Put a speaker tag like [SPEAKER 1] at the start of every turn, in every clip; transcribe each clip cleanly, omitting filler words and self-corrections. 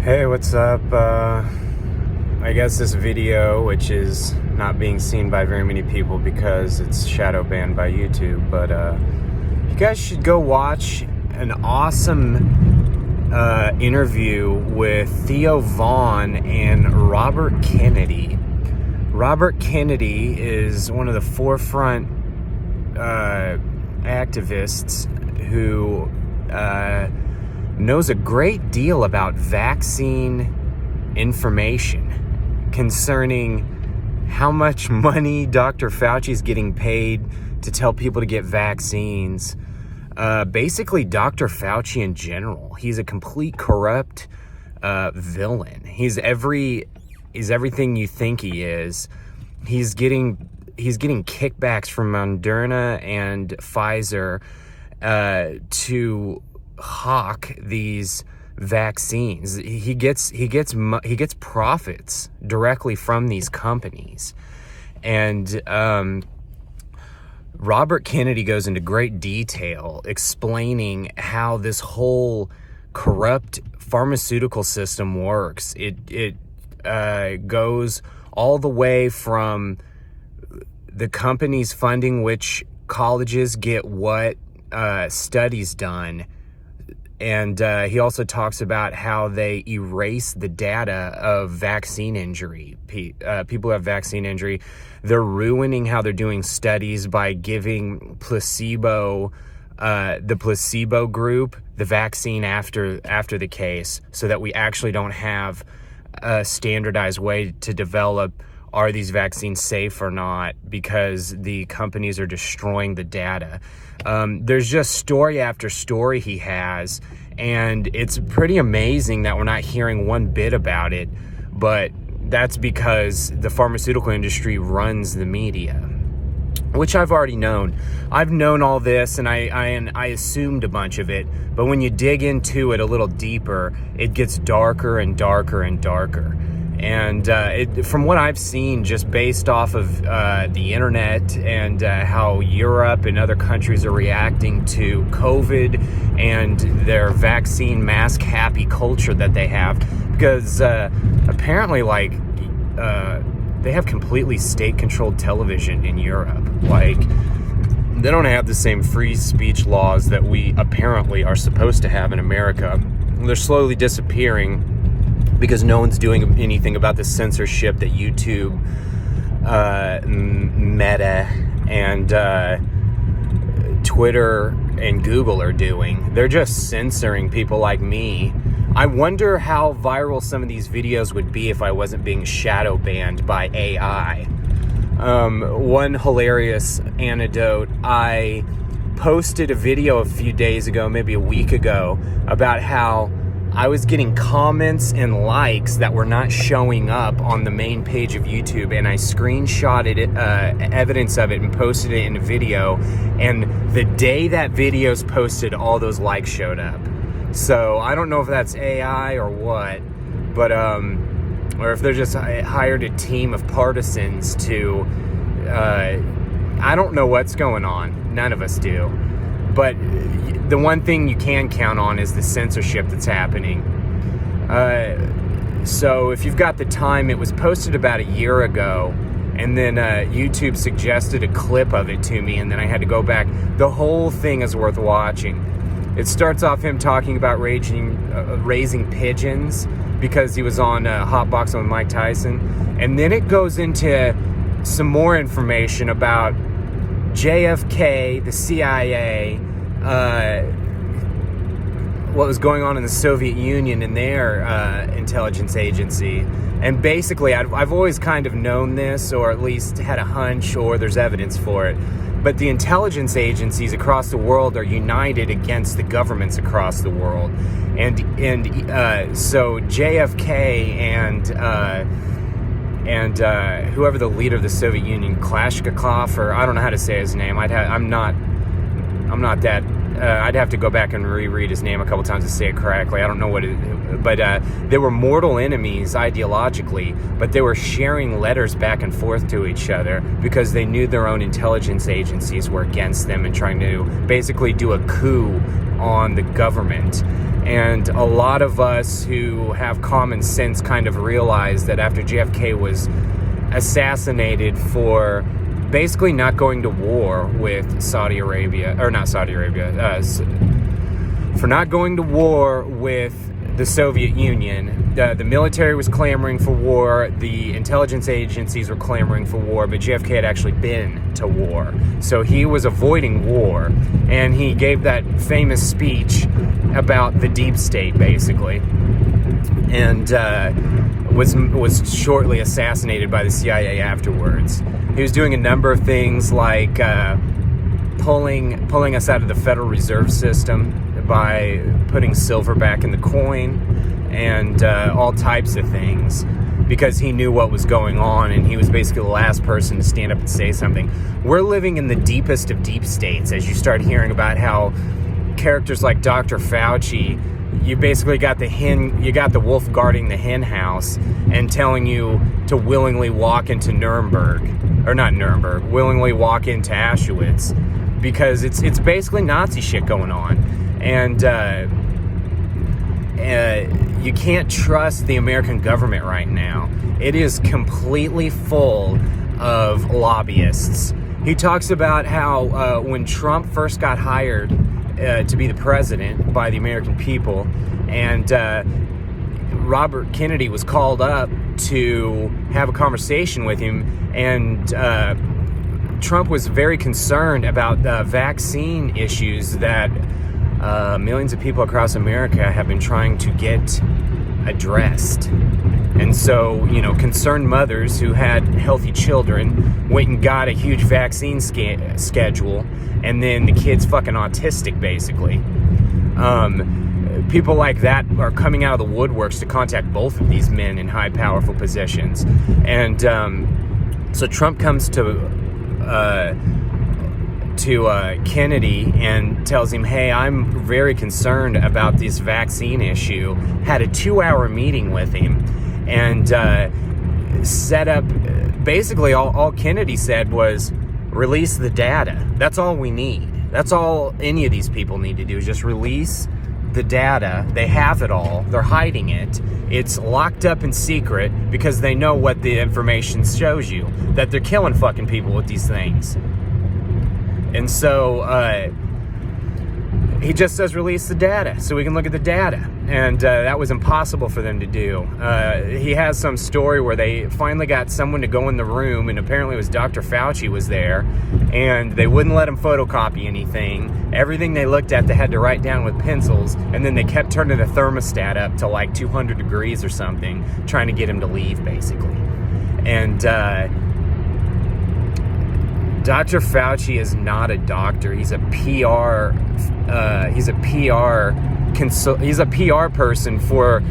[SPEAKER 1] Hey, what's up? I guess this video, which is not being seen by very many people because it's shadow banned by YouTube, but you guys should go watch an awesome interview with Theo and Robert Kennedy. Robert Kennedy is one of the forefront activists who knows a great deal about vaccine information concerning how much money Dr. Fauci is getting paid to tell people to get vaccines. Basically, Dr. Fauci in general, he's a complete corrupt villain. He's everything you think he is. He's getting kickbacks from Moderna and Pfizer to hawk these vaccines. He gets profits directly from these companies. And Robert Kennedy goes into great detail explaining how this whole corrupt pharmaceutical system works. It goes all the way from the companies funding which colleges get what studies done. And he also talks about how they erase the data of vaccine injury. People who have vaccine injury, they're ruining how they're doing studies by giving the placebo group the vaccine after the case, so that we actually don't have a standardized way to develop, are these vaccines safe or not, because the companies are destroying the data. There's just story after story he has, and it's pretty amazing that we're not hearing one bit about it, but that's because the pharmaceutical industry runs the media, which I've already known. I've known all this, and I assumed a bunch of it, but when you dig into it a little deeper, it gets darker and darker and darker. And from what I've seen, just based off of the internet and how Europe and other countries are reacting to COVID and their vaccine mask happy culture that they have, because apparently they have completely state controlled television in Europe. Like, they don't have the same free speech laws that we apparently are supposed to have in America. They're slowly disappearing because no one's doing anything about the censorship that YouTube, Meta, and Twitter and Google are doing. They're just censoring people like me. I wonder how viral some of these videos would be if I wasn't being shadow banned by AI. One hilarious anecdote, I posted a video a few days ago, maybe a week ago, about how I was getting comments and likes that were not showing up on the main page of YouTube, and I screenshotted it, evidence of it, and posted it in a video, and the day that video's posted, all those likes showed up. So I don't know if that's AI or what, but or if they're just hired a team of partisans to I don't know what's going on. None of us do. But the one thing you can count on is the censorship that's happening. So if you've got the time, it was posted about a year ago, and then YouTube suggested a clip of it to me, and then I had to go back. The whole thing is worth watching. It starts off him talking about raising pigeons because he was on Hot Boxing with Mike Tyson, and then it goes into some more information about JFK, the CIA, what was going on in the Soviet Union and their intelligence agency. And basically, I've always kind of known this, or at least had a hunch, or there's evidence for it. But the intelligence agencies across the world are united against the governments across the world. And so JFK and whoever the leader of the Soviet Union, Kalashnikov, or I don't know how to say his name. I'm not that. I'd have to go back and reread his name a couple times to say it correctly. I don't know what it, but they were mortal enemies ideologically, but they were sharing letters back and forth to each other because they knew their own intelligence agencies were against them and trying to basically do a coup on the government. And a lot of us who have common sense kind of realize that after JFK was assassinated for basically not going to war with Saudi Arabia, or not Saudi Arabia, for not going to war with the Soviet Union. The military was clamoring for war, the intelligence agencies were clamoring for war, but JFK had actually been to war. So he was avoiding war, and he gave that famous speech about the deep state, basically, and was shortly assassinated by the CIA afterwards. He was doing a number of things like pulling us out of the Federal Reserve System by putting silver back in the coin, and all types of things, because he knew what was going on, and he was basically the last person to stand up and say something. We're living in the deepest of deep states as you start hearing about how characters like Dr. Fauci, you basically got the wolf guarding the hen house and telling you to willingly walk into willingly walk into Auschwitz, because it's basically Nazi shit going on. And you can't trust the American government right now. It is completely full of lobbyists. He talks about how when Trump first got hired to be the president by the American people, and Robert Kennedy was called up to have a conversation with him, and Trump was very concerned about the vaccine issues that millions of people across America have been trying to get addressed. And so, concerned mothers who had healthy children went and got a huge vaccine schedule, and then the kid's fucking autistic, basically. People like that are coming out of the woodworks to contact both of these men in high, powerful positions. And so Trump comes to Kennedy and tells him, hey, I'm very concerned about this vaccine issue. Had a 2-hour meeting with him, and set up, basically all Kennedy said was, release the data. That's all we need. That's all any of these people need to do, is just release the data. They have it all. They're hiding it. It's locked up in secret because they know what the information shows you, that they're killing fucking people with these things. And so he just says release the data so we can look at the data. And that was impossible for them to do. He has some story where they finally got someone to go in the room, and apparently it was Dr. Fauci was there, and they wouldn't let him photocopy anything. Everything they looked at, they had to write down with pencils, and then they kept turning the thermostat up to like 200 degrees or something, trying to get him to leave, basically. And Dr. Fauci is not a doctor. He's a PR. He's a PR person for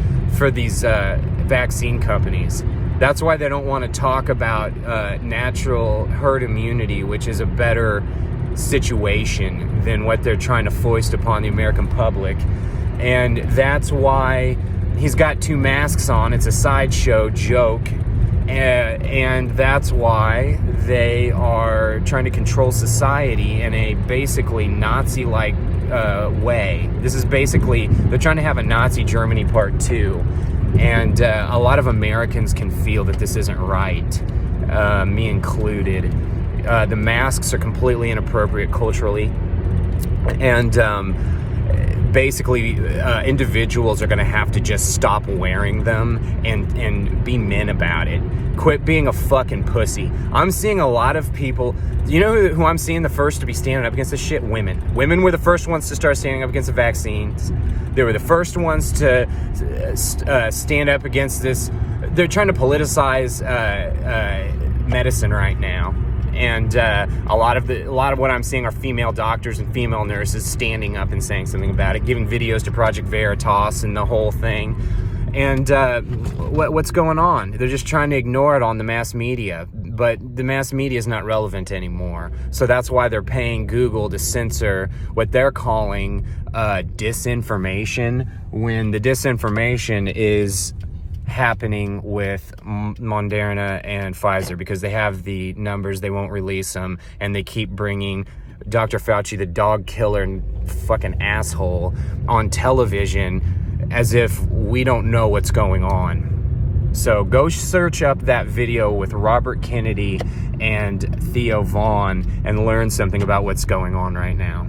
[SPEAKER 1] these vaccine companies. That's why they don't want to talk about natural herd immunity, which is a better situation than what they're trying to foist upon the American public. And that's why he's got 2 masks on. It's a sideshow joke. And that's why they are trying to control society in a basically Nazi-like way. This is basically, they're trying to have a Nazi Germany Part 2. And a lot of Americans can feel that this isn't right, me included. The masks are completely inappropriate culturally. And basically, individuals are going to have to just stop wearing them and be men about it. Quit being a fucking pussy. I'm seeing a lot of people. You know who I'm seeing the first to be standing up against this shit? Women. Women were the first ones to start standing up against the vaccines. They were the first ones to stand up against this. They're trying to politicize medicine right now. And a lot of what I'm seeing are female doctors and female nurses standing up and saying something about it, giving videos to Project Veritas and the whole thing. And what's going on? They're just trying to ignore it on the mass media, but the mass media is not relevant anymore. So that's why they're paying Google to censor what they're calling disinformation, when the disinformation is happening with Moderna and Pfizer, because they have the numbers, they won't release them, and they keep bringing Dr. Fauci, the dog killer and fucking asshole, on television as if we don't know what's going on. So go search up that video with Robert Kennedy and Theo Vaughn and learn something about what's going on right now.